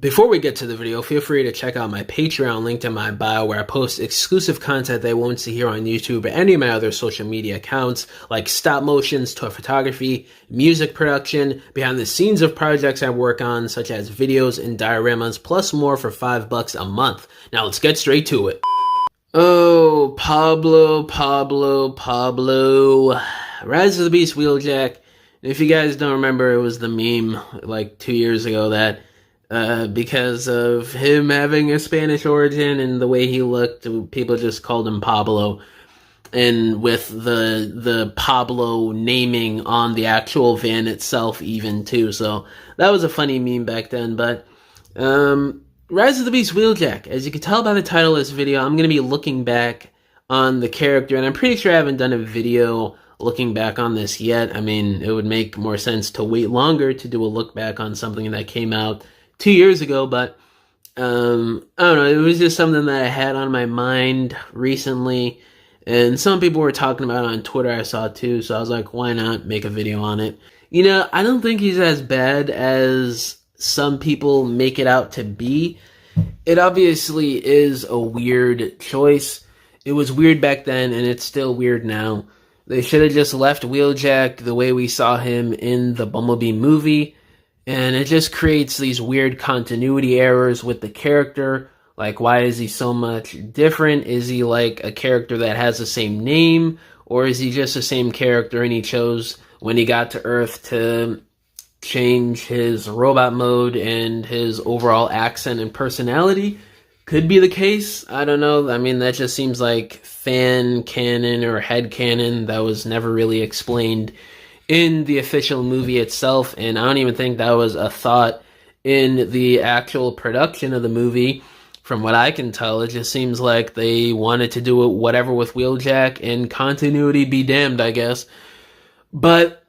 Before we get to the video, feel free to check out my Patreon linked in my bio where I post exclusive content that I won't see here on YouTube or any of my other social media accounts like stop motions, toy photography, music production, behind the scenes of projects I work on such as videos and dioramas, plus more for $5 a month. Now let's get straight to it. Oh, Pablo. Rise of the Beast Wheeljack. If you guys don't remember, it was the meme like 2 years ago that because of him having a Spanish origin and the way he looked, people just called him Pablo. And with the Pablo naming on the actual van itself even too. So that was a funny meme back then. But Rise of the Beast Wheeljack. As you can tell by the title of this video, I'm going to be looking back on the character. And I'm pretty sure I haven't done a video looking back on this yet. I mean, it would make more sense to wait longer to do a look back on something that came out 2 years ago, but I don't know, it was just something that I had on my mind recently, and some people were talking about it on Twitter, I saw too, so I was like, why not make a video on it? You know, I don't think he's as bad as some people make it out to be. It obviously is a weird choice. It was weird back then, and it's still weird now. They should have just left Wheeljack the way we saw him in the Bumblebee movie. And it just creates these weird continuity errors with the character. Like, why is he so much different? Is he like a character that has the same name? Or is he just the same character and he chose when he got to Earth to change his robot mode and his overall accent and personality? Could be the case. I don't know. I mean, that just seems like fan canon or head canon that was never really explained in the official movie itself, and I don't even think that was a thought in the actual production of the movie. From what I can tell, it just seems like they wanted to do whatever with Wheeljack, and continuity be damned, I guess. But,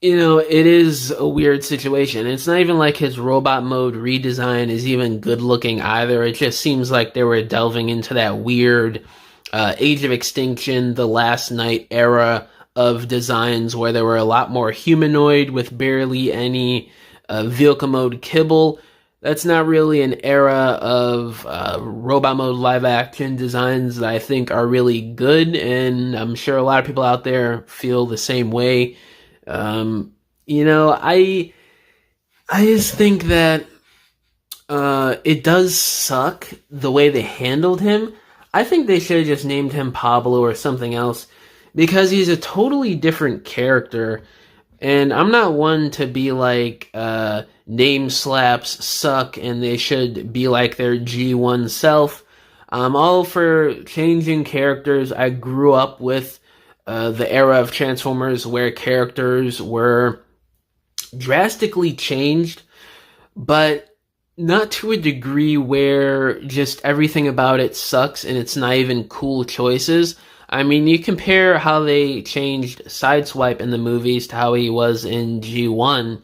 you know, it is a weird situation. It's not even like his robot mode redesign is even good looking either. It just seems like they were delving into that weird Age of Extinction, The Last Night era of designs where there were a lot more humanoid with barely any vehicle mode kibble. That's not really an era of robot mode live action designs that I think are really good, and I'm sure a lot of people out there feel the same way. You know, I just think that it does suck the way they handled him. I think they should have just named him Pablo or something else, because he's a totally different character, and I'm not one to be like, name slaps suck and they should be like their G1 self. I'm all for changing characters. I grew up with the era of Transformers where characters were drastically changed, but not to a degree where just everything about it sucks and it's not even cool choices. I mean, you compare how they changed Sideswipe in the movies to how he was in G1.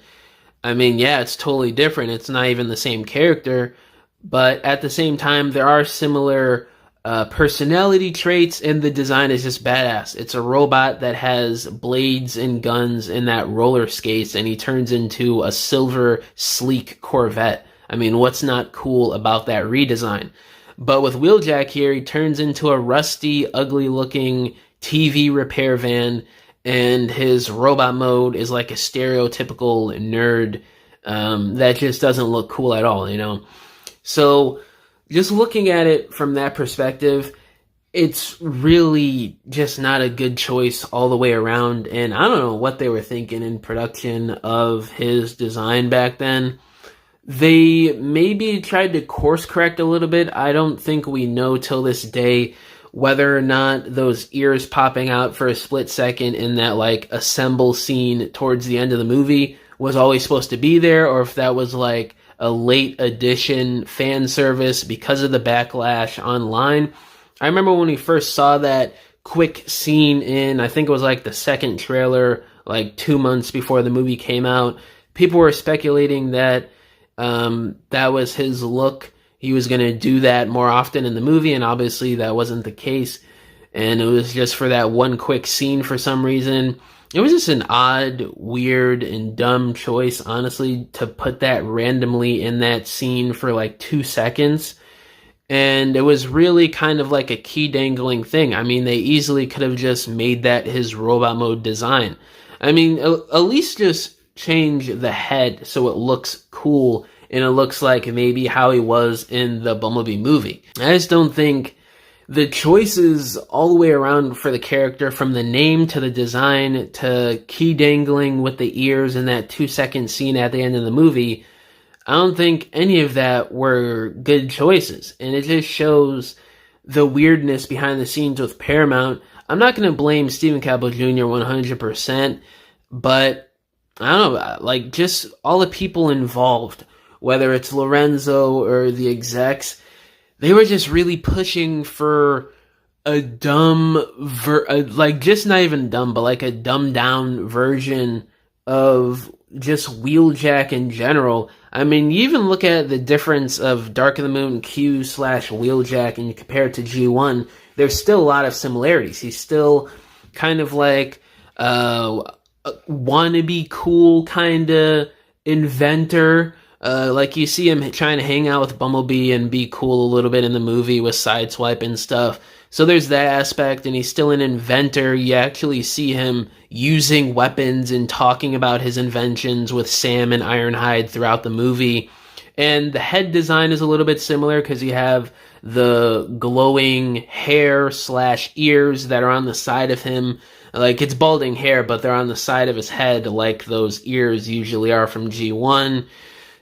I mean, yeah, it's totally different. It's not even the same character. But at the same time, there are similar personality traits, and the design is just badass. It's a robot that has blades and guns and that roller skates, and he turns into a silver, sleek Corvette. I mean, what's not cool about that redesign? But with Wheeljack here, he turns into a rusty, ugly-looking TV repair van, and his robot mode is like a stereotypical nerd that just doesn't look cool at all, you know? So, just looking at it from that perspective, it's really just not a good choice all the way around, and I don't know what they were thinking in production of his design back then. They maybe tried to course correct a little bit. I don't think we know till this day whether or not those ears popping out for a split second in that like assemble scene towards the end of the movie was always supposed to be there, or if that was like a late addition fan service because of the backlash online. I remember when we first saw that quick scene in, I think it was like the second trailer, like 2 months before the movie came out, people were speculating that that was his look. He was going to do that more often in the movie, and obviously that wasn't the case. And it was just for that one quick scene for some reason. it was just an odd, weird, and dumb choice, honestly, to put that randomly in that scene for like 2 seconds. And it was really kind of like a key dangling thing. I mean, they easily could have just made that his robot mode design. I mean, at least just change the head so it looks cool and it looks like maybe how he was in the Bumblebee movie. I just don't think the choices all the way around for the character, from the name to the design to key dangling with the ears in that 2 second scene at the end of the movie, I don't think any of that were good choices. And it just shows the weirdness behind the scenes with Paramount. I'm not going to blame Stephen Campbell Jr. 100%, but I don't know, like just all the people involved, whether it's Lorenzo or the execs, they were just really pushing for a dumb, like just not even dumb, but like a dumbed down version of just Wheeljack in general. I mean, you even look at the difference of Dark of the Moon Q / Wheeljack and you compare it to G1, there's still a lot of similarities. He's still kind of like a wannabe cool kind of inventor. Like you see him trying to hang out with Bumblebee and be cool a little bit in the movie with Sideswipe and stuff. So there's that aspect, and he's still an inventor. You actually see him using weapons and talking about his inventions with Sam and Ironhide throughout the movie. And the head design is a little bit similar because you have the glowing hair / ears that are on the side of him. Like, it's balding hair, but they're on the side of his head like those ears usually are from G1.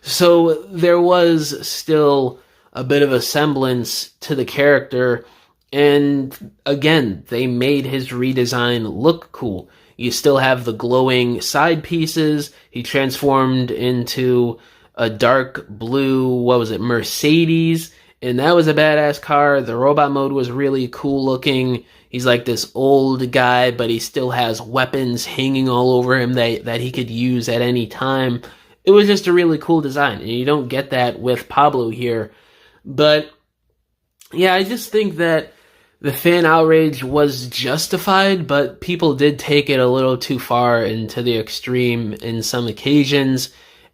So there was still a bit of a semblance to the character, and again, they made his redesign look cool. You still have the glowing side pieces. He transformed into a dark blue, Mercedes, and that was a badass car. The robot mode was really cool looking. He's like this old guy, but he still has weapons hanging all over him that he could use at any time. It was just a really cool design, and you don't get that with Pablo here. But yeah, I just think that the fan outrage was justified, but people did take it a little too far and to the extreme in some occasions.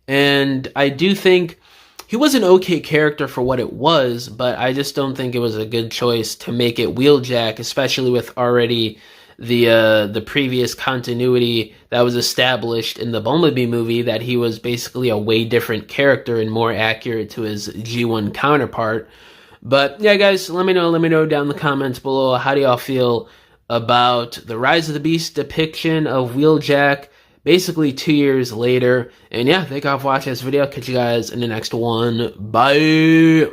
And I do think he was an okay character for what it was, but I just don't think it was a good choice to make it Wheeljack, especially with already the previous continuity that was established in the Bumblebee movie, that he was basically a way different character and more accurate to his G1 counterpart. But yeah, guys, let me know down in the comments below, how do y'all feel about the Rise of the Beast depiction of Wheeljack basically 2 years later? And yeah, thank y'all for watching this video. Catch you guys in the next one. Bye!